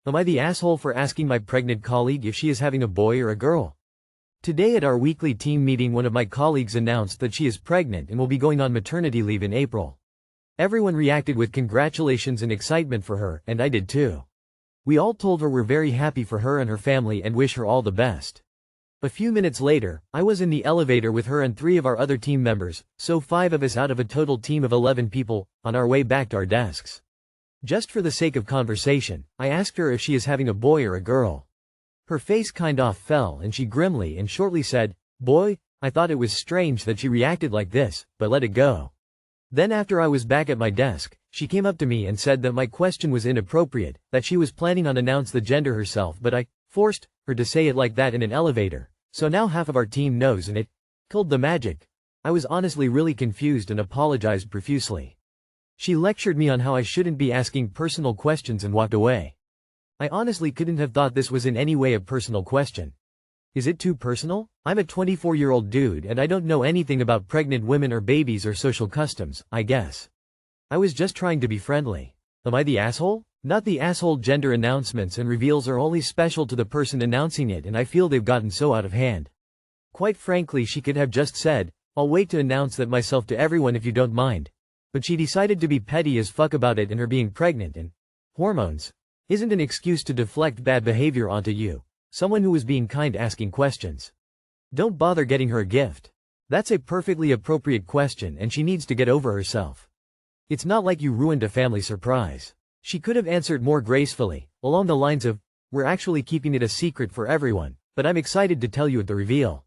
Am I the asshole for asking my pregnant colleague if she is having a boy or a girl? Today at our weekly team meeting, one of my colleagues announced that she is pregnant and will be going on maternity leave in April. Everyone reacted with congratulations and excitement for her, and I did too. We all told her we're very happy for her and her family and wish her all the best. A few minutes later, I was in the elevator with her and 3 of our other team members, so 5 of us out of a total team of 11 people, on our way back to our desks. Just for the sake of conversation, I asked her if she is having a boy or a girl. Her face kind of fell and she grimly and shortly said, "Boy." I thought it was strange that she reacted like this, but let it go. Then after I was back at my desk, she came up to me and said that my question was inappropriate, that she was planning on announce the gender herself, but I forced her to say it like that in an elevator. So now half of our team knows and it killed the magic. I was honestly really confused and apologized profusely. She lectured me on how I shouldn't be asking personal questions and walked away. I honestly couldn't have thought this was in any way a personal question. Is it too personal? I'm a 24-year-old dude and I don't know anything about pregnant women or babies or social customs, I guess. I was just trying to be friendly. Am I the asshole? Not the asshole. Gender announcements and reveals are only special to the person announcing it, and I feel they've gotten so out of hand. Quite frankly, she could have just said, "I'll wait to announce that myself to everyone if you don't mind." But she decided to be petty as fuck about it, and her being pregnant and hormones isn't an excuse to deflect bad behavior onto you, someone who was being kind asking questions. Don't bother getting her a gift. That's a perfectly appropriate question and she needs to get over herself. It's not like you ruined a family surprise. She could have answered more gracefully, along the lines of, "We're actually keeping it a secret for everyone, but I'm excited to tell you at the reveal."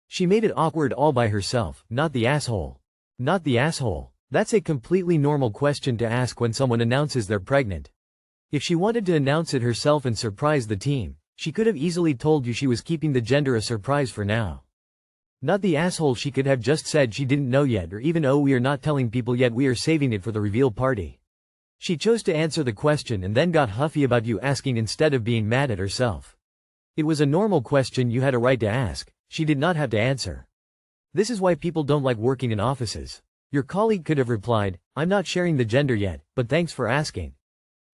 She made it awkward all by herself. Not the asshole. Not the asshole. That's a completely normal question to ask when someone announces they're pregnant. If she wanted to announce it herself and surprise the team, she could have easily told you she was keeping the gender a surprise for now. Not the asshole. She could have just said she didn't know yet, or even, "Oh, we are not telling people yet, we are saving it for the reveal party." She chose to answer the question and then got huffy about you asking instead of being mad at herself. It was a normal question you had a right to ask. She did not have to answer. This is why people don't like working in offices. Your colleague could have replied, "I'm not sharing the gender yet, but thanks for asking."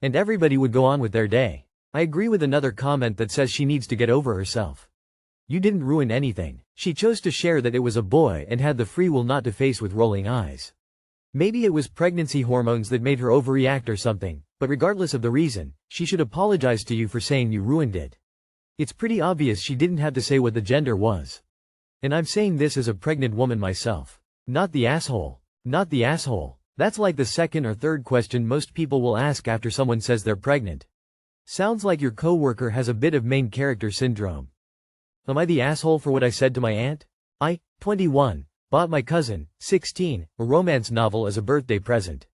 And everybody would go on with their day. I agree with another comment that says she needs to get over herself. You didn't ruin anything. She chose to share that it was a boy and had the free will not to face with rolling eyes. Maybe it was pregnancy hormones that made her overreact or something, but regardless of the reason, she should apologize to you for saying you ruined it. It's pretty obvious she didn't have to say what the gender was. And I'm saying this as a pregnant woman myself. Not the asshole. Not the asshole. That's like the second or third question most people will ask after someone says they're pregnant. Sounds like your coworker has a bit of main character syndrome. Am I the asshole for what I said to my aunt? I, 21, bought my cousin, 16, a romance novel as a birthday present.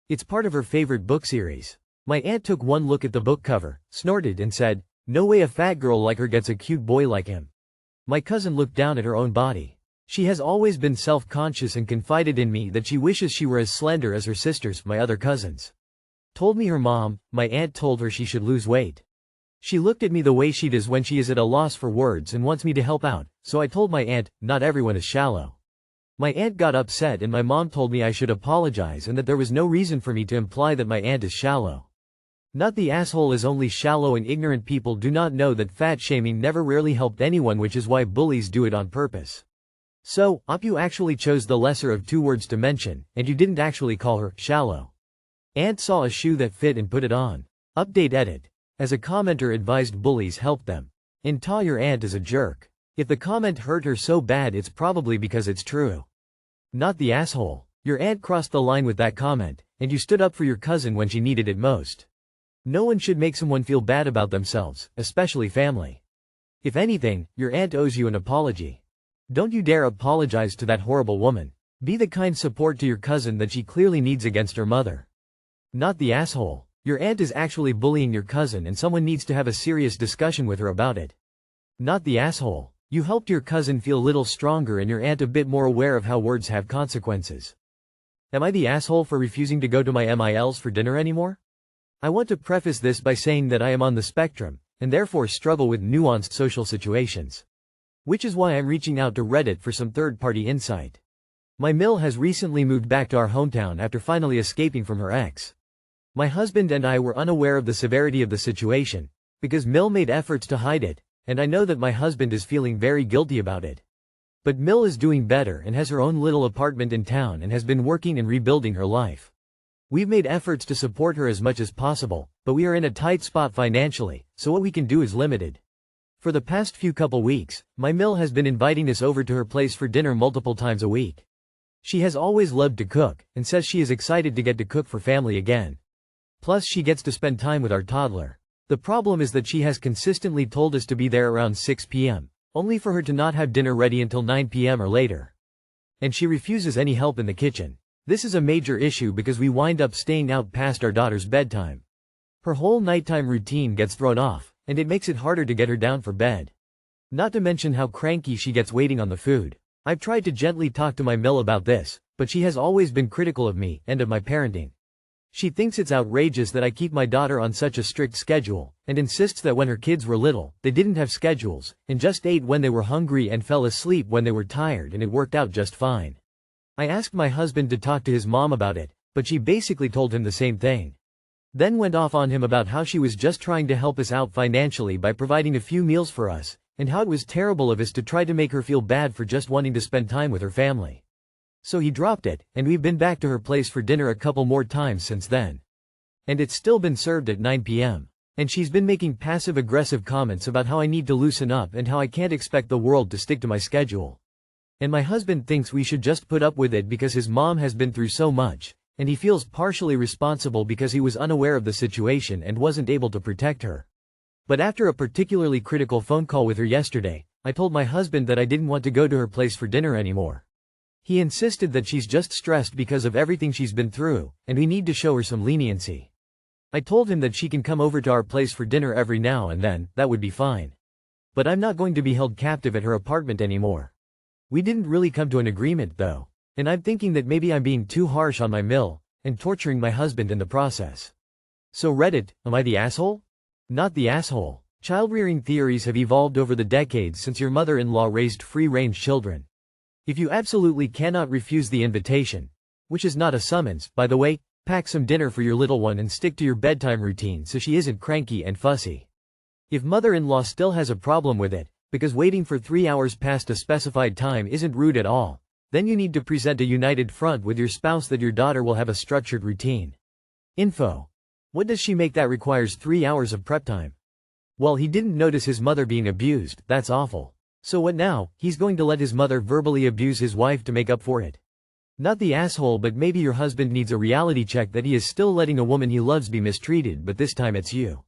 It's part of her favorite book series. My aunt took one look at the book cover, snorted and said, "No way a fat girl like her gets a cute boy like him." My cousin looked down at her own body. She has always been self-conscious and confided in me that she wishes she were as slender as her sisters, my other cousins. Told me her mom, my aunt, told her she should lose weight. She looked at me the way she does when she is at a loss for words and wants me to help out, so I told my aunt, "Not everyone is shallow." My aunt got upset and my mom told me I should apologize and that there was no reason for me to imply that my aunt is shallow. Not the asshole is only shallow and ignorant people do not know that fat shaming never rarely helped anyone, which is why bullies do it on purpose. So, you actually chose the lesser of 2 words to mention, and you didn't actually call her shallow. Aunt saw a shoe that fit and put it on. Update edit. As a commenter advised bullies help them. Your aunt is a jerk. If the comment hurt her so bad, it's probably because it's true. Not the asshole. Your aunt crossed the line with that comment, and you stood up for your cousin when she needed it most. No one should make someone feel bad about themselves, especially family. If anything, your aunt owes you an apology. Don't you dare apologize to that horrible woman. Be the kind support to your cousin that she clearly needs against her mother. Not the asshole. Your aunt is actually bullying your cousin and someone needs to have a serious discussion with her about it. Not the asshole. You helped your cousin feel a little stronger and your aunt a bit more aware of how words have consequences. Am I the asshole for refusing to go to my MILs for dinner anymore? I want to preface this by saying that I am on the spectrum, and therefore struggle with nuanced social situations. Which is why I'm reaching out to Reddit for some third-party insight. My MIL has recently moved back to our hometown after finally escaping from her ex. My husband and I were unaware of the severity of the situation, because Mill made efforts to hide it, and I know that my husband is feeling very guilty about it. But Mill is doing better and has her own little apartment in town and has been working and rebuilding her life. We've made efforts to support her as much as possible, but we are in a tight spot financially, so what we can do is limited. For the past few couple weeks, my Mill has been inviting us over to her place for dinner multiple times a week. She has always loved to cook, and says she is excited to get to cook for family again. Plus she gets to spend time with our toddler. The problem is that she has consistently told us to be there around 6 p.m., only for her to not have dinner ready until 9 p.m. or later. And she refuses any help in the kitchen. This is a major issue because we wind up staying out past our daughter's bedtime. Her whole nighttime routine gets thrown off, and it makes it harder to get her down for bed. Not to mention how cranky she gets waiting on the food. I've tried to gently talk to my Mill about this, but she has always been critical of me and of my parenting. She thinks it's outrageous that I keep my daughter on such a strict schedule, and insists that when her kids were little, they didn't have schedules, and just ate when they were hungry and fell asleep when they were tired, and it worked out just fine. I asked my husband to talk to his mom about it, but she basically told him the same thing. Then went off on him about how she was just trying to help us out financially by providing a few meals for us, and how it was terrible of us to try to make her feel bad for just wanting to spend time with her family. So he dropped it, and we've been back to her place for dinner a couple more times since then. And it's still been served at 9 p.m. And she's been making passive-aggressive comments about how I need to loosen up and how I can't expect the world to stick to my schedule. And my husband thinks we should just put up with it because his mom has been through so much, and he feels partially responsible because he was unaware of the situation and wasn't able to protect her. But after a particularly critical phone call with her yesterday, I told my husband that I didn't want to go to her place for dinner anymore. He insisted that she's just stressed because of everything she's been through, and we need to show her some leniency. I told him that she can come over to our place for dinner every now and then, that would be fine. But I'm not going to be held captive at her apartment anymore. We didn't really come to an agreement though, and I'm thinking that maybe I'm being too harsh on my Mill, and torturing my husband in the process. So Reddit, am I the asshole? Not the asshole. Child-rearing theories have evolved over the decades since your mother-in-law raised free-range children. If you absolutely cannot refuse the invitation, which is not a summons, by the way, pack some dinner for your little one and stick to your bedtime routine so she isn't cranky and fussy. If mother-in-law still has a problem with it, because waiting for 3 hours past a specified time isn't rude at all, then you need to present a united front with your spouse that your daughter will have a structured routine. Info. What does she make that requires 3 hours of prep time? Well, he didn't notice his mother being abused, that's awful. So what now? He's going to let his mother verbally abuse his wife to make up for it. Not the asshole, but maybe your husband needs a reality check that he is still letting a woman he loves be mistreated, but this time it's you.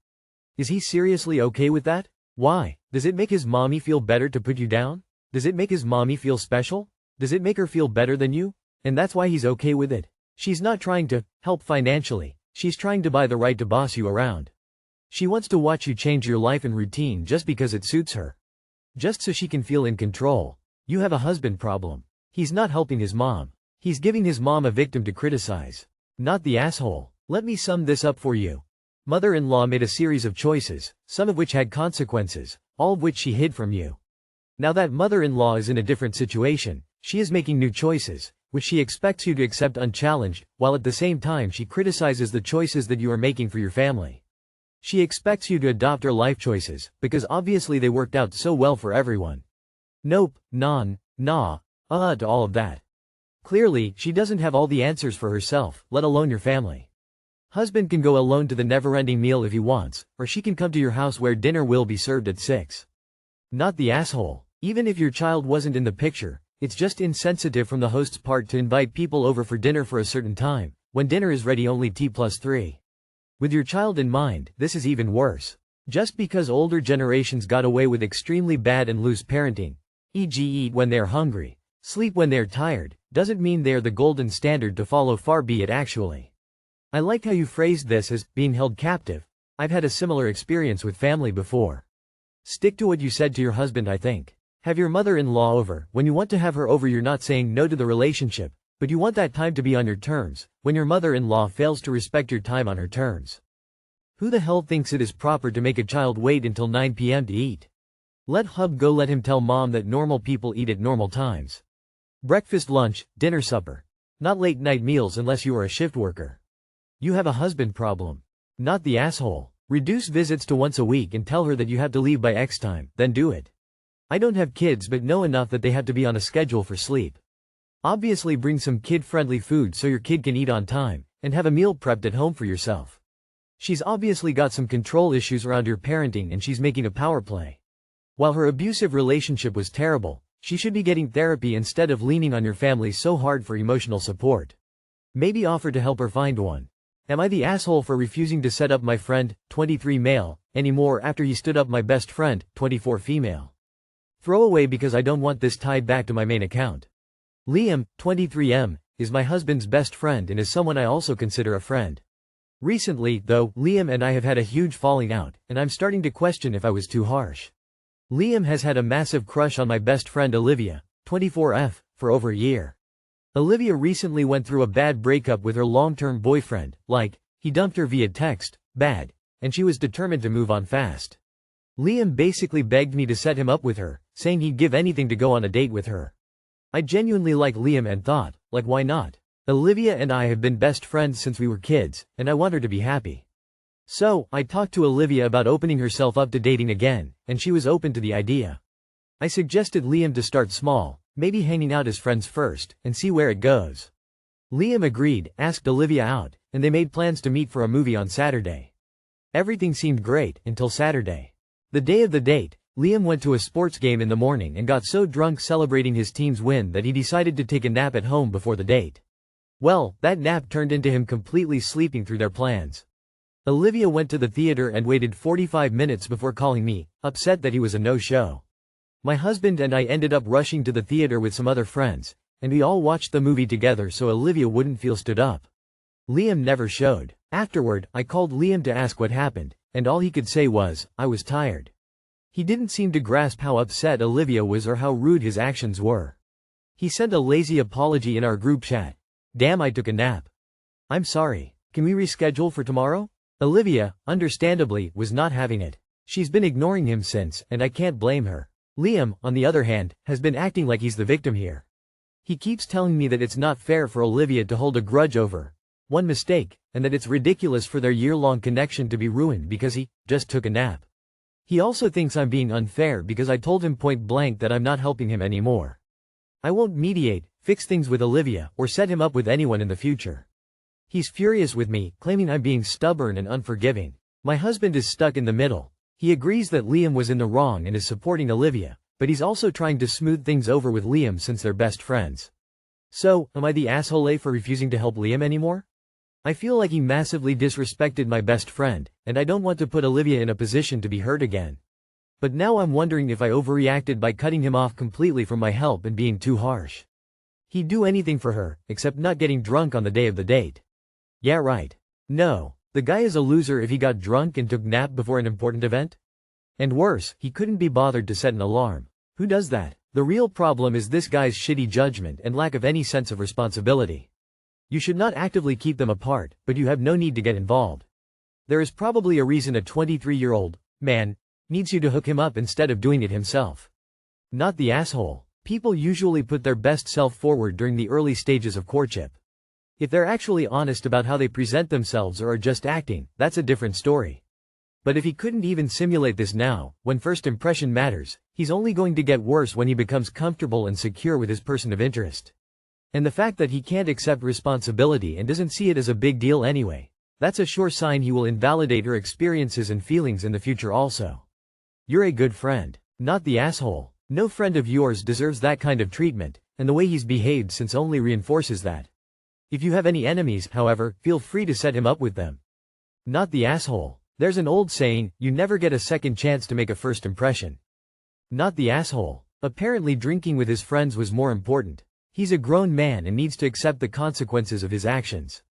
Is he seriously okay with that? Why? Does it make his mommy feel better to put you down? Does it make his mommy feel special? Does it make her feel better than you? And that's why he's okay with it. She's not trying to help financially. She's trying to buy the right to boss you around. She wants to watch you change your life and routine just because it suits her. Just so she can feel in control. You have a husband problem. He's not helping his mom. He's giving his mom a victim to criticize. Not the asshole. Let me sum this up for you. Mother-in-law made a series of choices, some of which had consequences, all of which she hid from you. Now that mother-in-law is in a different situation, she is making new choices, which she expects you to accept unchallenged, while at the same time she criticizes the choices that you are making for your family. She expects you to adopt her life choices, because obviously they worked out so well for everyone. Nope, nah, to all of that. Clearly, she doesn't have all the answers for herself, let alone your family. Husband can go alone to the never-ending meal if he wants, or she can come to your house where dinner will be served at 6. Not the asshole. Even if your child wasn't in the picture, it's just insensitive from the host's part to invite people over for dinner for a certain time, when dinner is ready only T+3. With your child in mind, this is even worse. Just because older generations got away with extremely bad and loose parenting, e.g. eat when they're hungry, sleep when they're tired, doesn't mean they're the golden standard to follow, far be it actually. I like how you phrased this as being held captive. I've had a similar experience with family before. Stick to what you said to your husband, I think. Have your mother-in-law over. When you want to have her over, you're not saying no to the relationship, but you want that time to be on your terms, when your mother-in-law fails to respect your time on her terms. Who the hell thinks it is proper to make a child wait until 9 p.m. to eat? Let hub go, let him tell mom that normal people eat at normal times. Breakfast, lunch, dinner, supper. Not late night meals unless you are a shift worker. You have a husband problem. Not the asshole. Reduce visits to once a week and tell her that you have to leave by X time, then do it. I don't have kids but know enough that they have to be on a schedule for sleep. Obviously bring some kid-friendly food so your kid can eat on time, and have a meal prepped at home for yourself. She's obviously got some control issues around your parenting and she's making a power play. While her abusive relationship was terrible, she should be getting therapy instead of leaning on your family so hard for emotional support. Maybe offer to help her find one. Am I the asshole for refusing to set up my friend, 23 male, anymore after he stood up my best friend, 24 female? Throw away because I don't want this tied back to my main account. Liam, 23M, is my husband's best friend and is someone I also consider a friend. Recently, though, Liam and I have had a huge falling out, and I'm starting to question if I was too harsh. Liam has had a massive crush on my best friend Olivia, 24F, for over a year. Olivia recently went through a bad breakup with her long-term boyfriend, he dumped her via text, bad, and she was determined to move on fast. Liam basically begged me to set him up with her, saying he'd give anything to go on a date with her. I genuinely like Liam and thought, why not? Olivia and I have been best friends since we were kids, and I want her to be happy. So, I talked to Olivia about opening herself up to dating again, and she was open to the idea. I suggested Liam to start small, maybe hanging out as friends first, and see where it goes. Liam agreed, asked Olivia out, and they made plans to meet for a movie on Saturday. Everything seemed great, until Saturday. The day of the date, Liam went to a sports game in the morning and got so drunk celebrating his team's win that he decided to take a nap at home before the date. Well, that nap turned into him completely sleeping through their plans. Olivia went to the theater and waited 45 minutes before calling me, upset that he was a no-show. My husband and I ended up rushing to the theater with some other friends, and we all watched the movie together so Olivia wouldn't feel stood up. Liam never showed. Afterward, I called Liam to ask what happened, and all he could say was, I was tired. He didn't seem to grasp how upset Olivia was or how rude his actions were. He sent a lazy apology in our group chat. Damn, I took a nap. I'm sorry. Can we reschedule for tomorrow? Olivia, understandably, was not having it. She's been ignoring him since, and I can't blame her. Liam, on the other hand, has been acting like he's the victim here. He keeps telling me that it's not fair for Olivia to hold a grudge over one mistake, and that it's ridiculous for their year-long connection to be ruined because he just took a nap. He also thinks I'm being unfair because I told him point blank that I'm not helping him anymore. I won't mediate, fix things with Olivia, or set him up with anyone in the future. He's furious with me, claiming I'm being stubborn and unforgiving. My husband is stuck in the middle. He agrees that Liam was in the wrong and is supporting Olivia, but he's also trying to smooth things over with Liam since they're best friends. So, am I the asshole for refusing to help Liam anymore? I feel like he massively disrespected my best friend, and I don't want to put Olivia in a position to be hurt again. But now I'm wondering if I overreacted by cutting him off completely from my help and being too harsh. He'd do anything for her, except not getting drunk on the day of the date. Yeah, right. No, the guy is a loser if he got drunk and took nap before an important event. And worse, he couldn't be bothered to set an alarm. Who does that? The real problem is this guy's shitty judgment and lack of any sense of responsibility. You should not actively keep them apart, but you have no need to get involved. There is probably a reason a 23-year-old man needs you to hook him up instead of doing it himself. Not the asshole. People usually put their best self forward during the early stages of courtship. If they're actually honest about how they present themselves or are just acting, that's a different story. But if he couldn't even simulate this now, when first impression matters, he's only going to get worse when he becomes comfortable and secure with his person of interest. And the fact that he can't accept responsibility and doesn't see it as a big deal anyway, that's a sure sign he will invalidate her experiences and feelings in the future also. You're a good friend, not the asshole. No friend of yours deserves that kind of treatment, and the way he's behaved since only reinforces that. If you have any enemies, however, feel free to set him up with them. Not the asshole. There's an old saying, you never get a second chance to make a first impression. Not the asshole. Apparently drinking with his friends was more important. He's a grown man and needs to accept the consequences of his actions.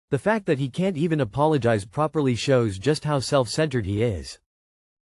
The fact that he can't even apologize properly shows just how self-centered he is.